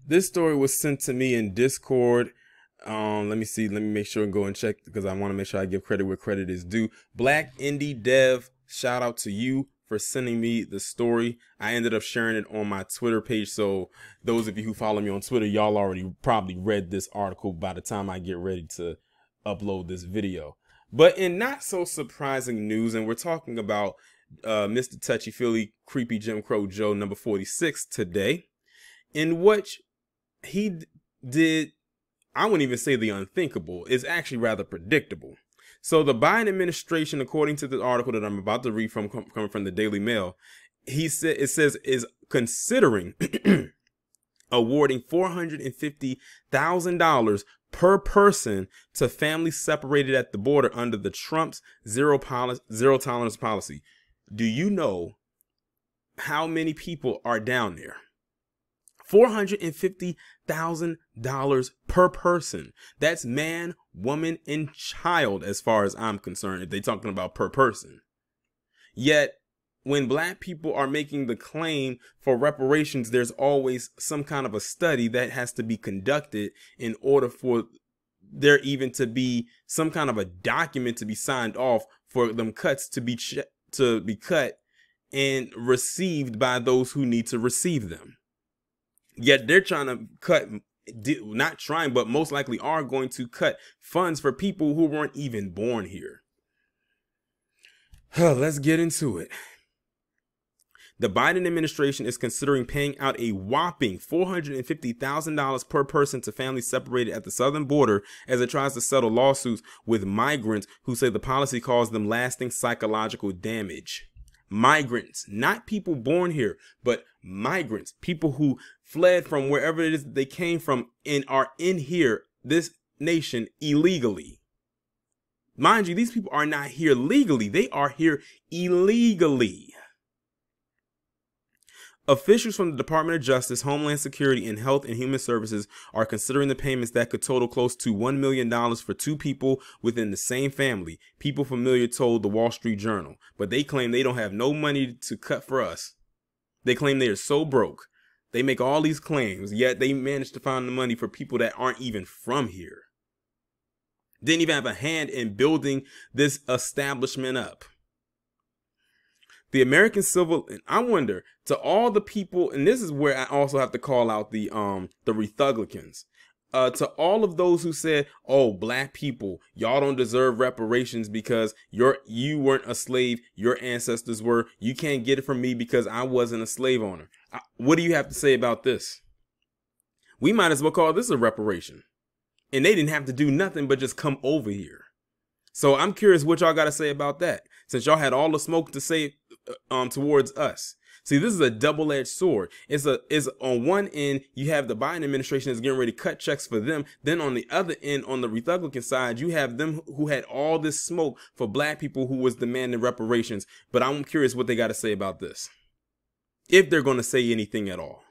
This story was sent to me in Discord. Let me see. Let me make sure and go and check because I want to make sure I give credit where credit is due. Black Indie Dev, shout out to you for sending me the story. I ended up sharing it on my Twitter page. So those of you who follow me on Twitter, y'all already probably read this article by the time I get ready to upload this video. But in not so surprising news, and we're talking about Mr. Touchy Feely Creepy Jim Crow Joe number 46 today, in which he did, I wouldn't even say the unthinkable, is actually rather predictable. So the Biden administration, according to the article that I'm about to read from, coming from the Daily Mail, it says is considering awarding $450,000 per person to families separated at the border under the Trump's zero tolerance policy. Do you know how many people are down there? $450,000 per person. That's man, woman, and child as far as I'm concerned, if they're talking about per person. Yet, when black people are making the claim for reparations, there's always some kind of a study that has to be conducted in order for there even to be some kind of a document to be signed off for them cuts to be cut and received by those who need to receive them. Yet they're trying to cut, not trying, but most likely are going to cut funds for people who weren't even born here. Let's get into it. The Biden administration is considering paying out a whopping $450,000 per person to families separated at the southern border as it tries to settle lawsuits with migrants who say the policy caused them lasting psychological damage. Migrants, not people born here, but migrants, people who fled from wherever it is that they came from and are in here, this nation, illegally. Mind you, these people are not here legally. They are here illegally. Officials from the Department of Justice, Homeland Security, and Health and Human Services are considering the payments that could total close to $1 million for two people within the same family, people familiar told the Wall Street Journal. But they claim they don't have no money to cut for us. They claim they are so broke. They make all these claims, yet they manage to find the money for people that aren't even from here. Didn't even have a hand in building this establishment up. The American Civil, and I wonder, to all the people, and this is where I also have to call out the Republicans, to all of those who said, oh, black people, y'all don't deserve reparations because you weren't a slave, your ancestors were, you can't get it from me because I wasn't a slave owner. What do you have to say about this? We might as well call this a reparation. And they didn't have to do nothing but just come over here. So I'm curious what y'all got to say about that, since y'all had all the smoke to say towards us. See, this is a double-edged sword. It's on one end, you have the Biden administration is getting ready to cut checks for them. Then on the other end, on the Republican side, you have them who had all this smoke for black people who was demanding reparations. But I'm curious what they got to say about this, if they're going to say anything at all.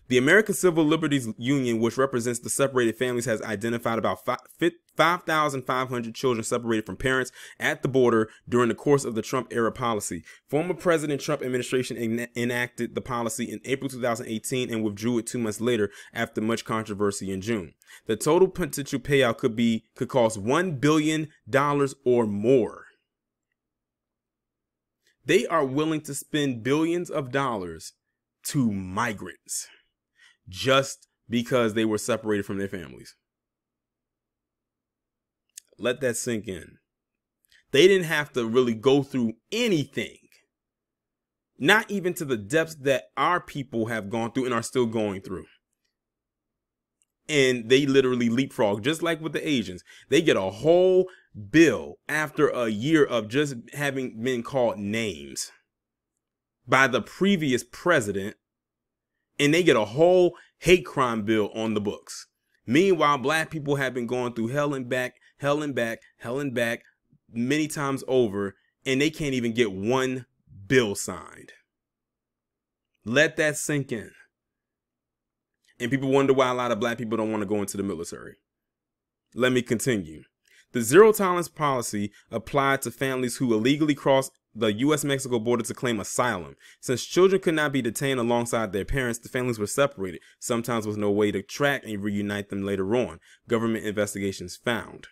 The American Civil Liberties Union, which represents the separated families, has identified about 5,500 children separated from parents at the border during the course of the Trump-era policy. Former President Trump administration enacted the policy in April 2018 and withdrew it 2 months later after much controversy in June. The total potential payout could cost $1 billion or more. They are willing to spend billions of dollars to migrants just because they were separated from their families. Let that sink in. They didn't have to really go through anything, not even to the depths that our people have gone through and are still going through. And they literally leapfrog, just like with the Asians. They get a whole bill after a year of just having been called names by the previous president, and they get a whole hate crime bill on the books. Meanwhile, black people have been going through hell and back, hell and back, hell and back many times over, and they can't even get one bill signed. Let that sink in. And people wonder why a lot of black people don't want to go into the military. Let me continue. The zero tolerance policy applied to families who illegally cross the U.S.-Mexico border to claim asylum. Since children could not be detained alongside their parents, the families were separated, sometimes with no way to track and reunite them later on, government investigations found.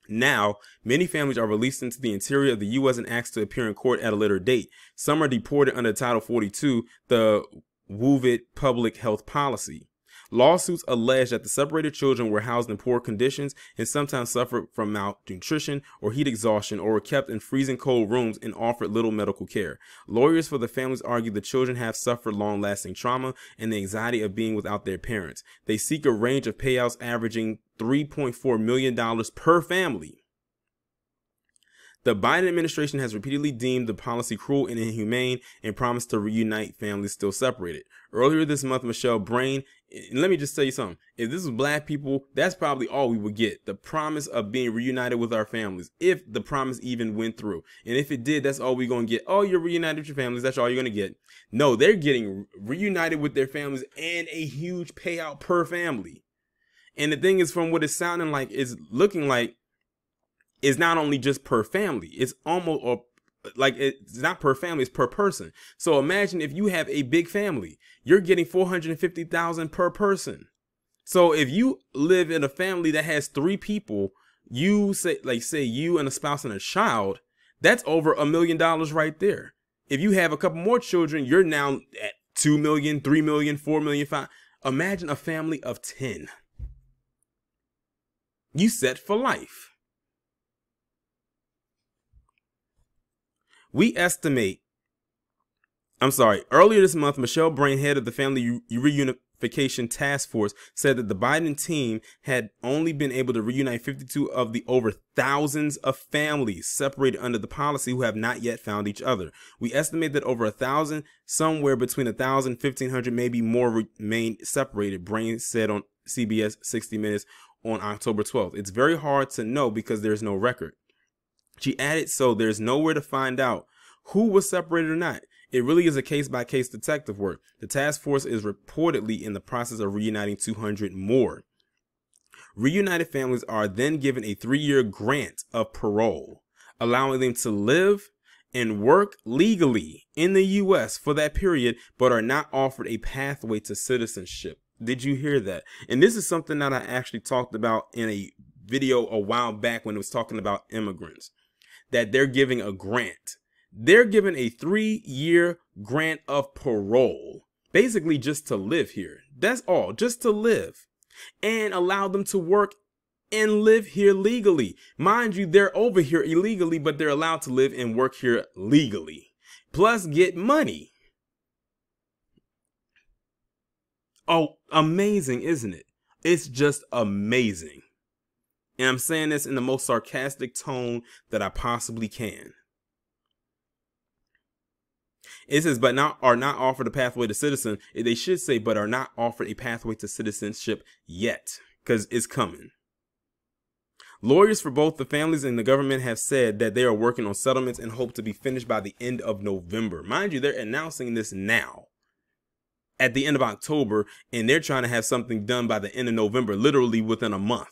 Now, many families are released into the interior of the U.S. and asked to appear in court at a later date. Some are deported under Title 42, the WUVID public health policy. Lawsuits allege that the separated children were housed in poor conditions and sometimes suffered from malnutrition or heat exhaustion, or were kept in freezing cold rooms and offered little medical care. Lawyers for the families argue the children have suffered long-lasting trauma and the anxiety of being without their parents. They seek a range of payouts averaging $3.4 million per family. The Biden administration has repeatedly deemed the policy cruel and inhumane and promised to reunite families still separated. Earlier this month, Michelle Brain, and let me just tell you something. If this was black people, that's probably all we would get. The promise of being reunited with our families, if the promise even went through. And if it did, that's all we're going to get. Oh, you're reunited with your families. That's all you're going to get. No, they're getting reunited with their families and a huge payout per family. And the thing is, from what it's sounding like, it's looking like, it's not only just per family. It's almost, or like, it's not per family, it's per person. So imagine if you have a big family, you're getting $450,000 per person. So if you live in a family that has 3 people, you say you and a spouse and a child, that's over $1 million right there. If you have a couple more children, you're now at 2 million, 3 million, 4 million, 5. Imagine a family of 10. You set for life. Earlier this month, Michelle Brain, head of the Family Reunification Task Force, said that the Biden team had only been able to reunite 52 of the over thousands of families separated under the policy who have not yet found each other. We estimate that over 1,000, somewhere between 1,000 and 1,500, maybe more, remain separated, Brain said on CBS 60 Minutes on October 12th. It's very hard to know because there's no record. She added, so there's nowhere to find out who was separated or not. It really is a case-by-case detective work. The task force is reportedly in the process of reuniting 200 more. Reunited families are then given a 3-year grant of parole, allowing them to live and work legally in the U.S. for that period, but are not offered a pathway to citizenship. Did you hear that? And this is something that I actually talked about in a video a while back when it was talking about immigrants, that they're giving a grant. They're given a 3-year grant of parole, basically just to live here. That's all, just to live, and allow them to work and live here legally. Mind you, they're over here illegally, but they're allowed to live and work here legally, plus get money. Oh, amazing, isn't it? It's just amazing. And I'm saying this in the most sarcastic tone that I possibly can. It says, but are not offered a pathway to citizen. They should say, but are not offered a pathway to citizenship yet, because it's coming. Lawyers for both the families and the government have said that they are working on settlements and hope to be finished by the end of November. Mind you, they're announcing this now, at the end of October, and they're trying to have something done by the end of November, literally within a month.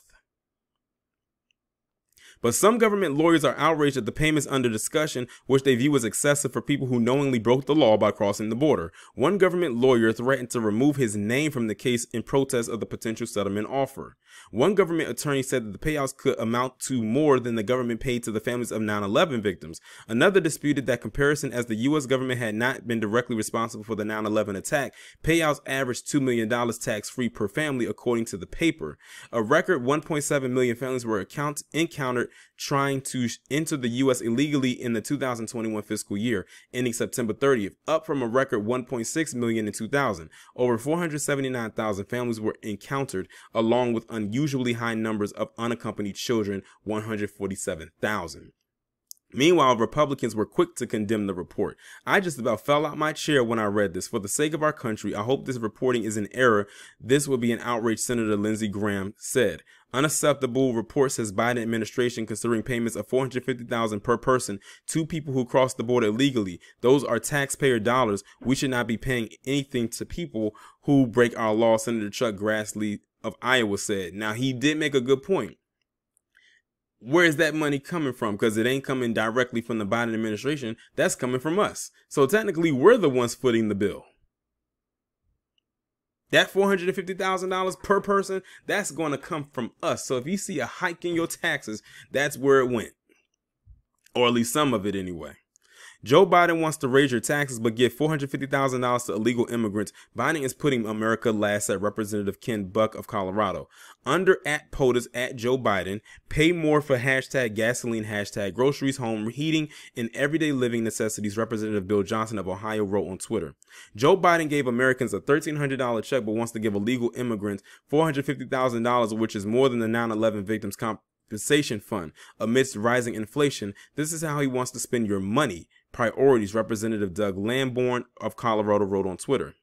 But some government lawyers are outraged at the payments under discussion, which they view as excessive for people who knowingly broke the law by crossing the border. One government lawyer threatened to remove his name from the case in protest of the potential settlement offer. One government attorney said that the payouts could amount to more than the government paid to the families of 9/11 victims. Another disputed that comparison, as the U.S. government had not been directly responsible for the 9/11 attack. Payouts averaged $2 million tax-free per family, according to the paper. A record 1.7 million families were encountered trying to enter the U.S. illegally in the 2021 fiscal year, ending September 30th, up from a record 1.6 million in 2000. Over 479,000 families were encountered, along with unusually high numbers of unaccompanied children, 147,000. Meanwhile, Republicans were quick to condemn the report. I just about fell out my chair when I read this. For the sake of our country, I hope this reporting is in error. This would be an outrage, Senator Lindsey Graham said. Unacceptable report, says Biden administration, considering payments of $450,000 per person to people who cross the border illegally. Those are taxpayer dollars. We should not be paying anything to people who break our law, Senator Chuck Grassley of Iowa said. Now, he did make a good point. where is that money coming from? Because it ain't coming directly from the Biden administration. That's coming from us. So technically, we're the ones footing the bill. That $450,000 per person, that's going to come from us. So if you see a hike in your taxes, that's where it went. Or at least some of it anyway. Joe Biden wants to raise your taxes but give $450,000 to illegal immigrants. Biden is putting America last, said Representative Ken Buck of Colorado. Under at POTUS at Joe Biden, pay more for hashtag gasoline, hashtag groceries, home heating, and everyday living necessities, Representative Bill Johnson of Ohio wrote on Twitter. Joe Biden gave Americans a $1,300 check but wants to give illegal immigrants $450,000, which is more than the 9/11 victims' compensation fund. Amidst rising inflation, this is how he wants to spend your money. Priorities, Representative Doug Lamborn of Colorado wrote on Twitter.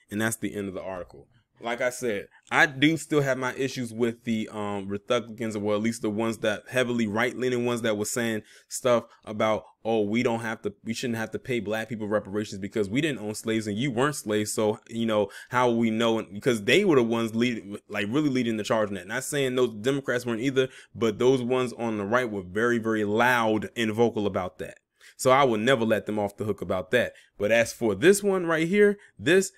And that's the end of the article. Like I said, I do still have my issues with the Republicans, or at least the ones that heavily right-leaning ones that were saying stuff about, oh, we shouldn't have to pay black people reparations because we didn't own slaves and you weren't slaves. So, how will we know? Because they were the ones really leading the charge on that. Not saying those Democrats weren't either, but those ones on the right were very, very loud and vocal about that. So I will never let them off the hook about that. But as for this one right here, this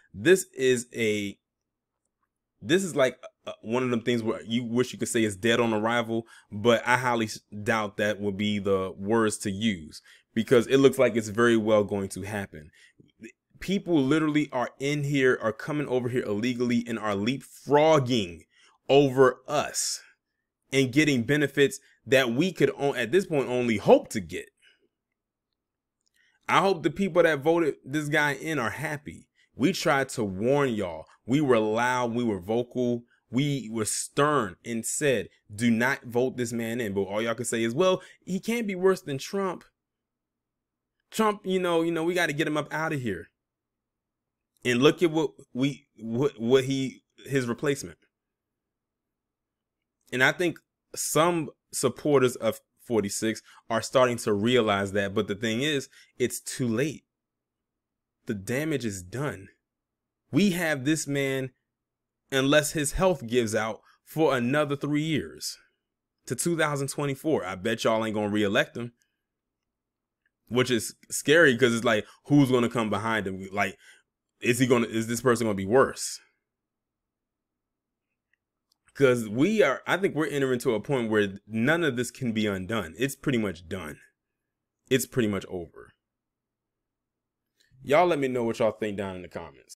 is like one of them things where you wish you could say it's dead on arrival, but I highly doubt that would be the words to use, because it looks like it's very well going to happen. People literally are coming over here illegally and are leapfrogging over us and getting benefits that we could at this point only hope to get. I hope the people that voted this guy in are happy. We tried to warn y'all. We were loud. We were vocal. We were stern and said, do not vote this man in. But all y'all can say is, well, he can't be worse than Trump. Trump, we got to get him up out of here. And look at his replacement. And I think some supporters of 46 are starting to realize that. But the thing is, it's too late. The damage is done. We have this man, unless his health gives out, for another 3 years to 2024. I bet y'all ain't gonna reelect him, which is scary because it's like, who's gonna come behind him? Like, is this person gonna be worse? Because I think we're entering to a point where none of this can be undone. It's pretty much done. It's pretty much over. Y'all let me know what y'all think down in the comments.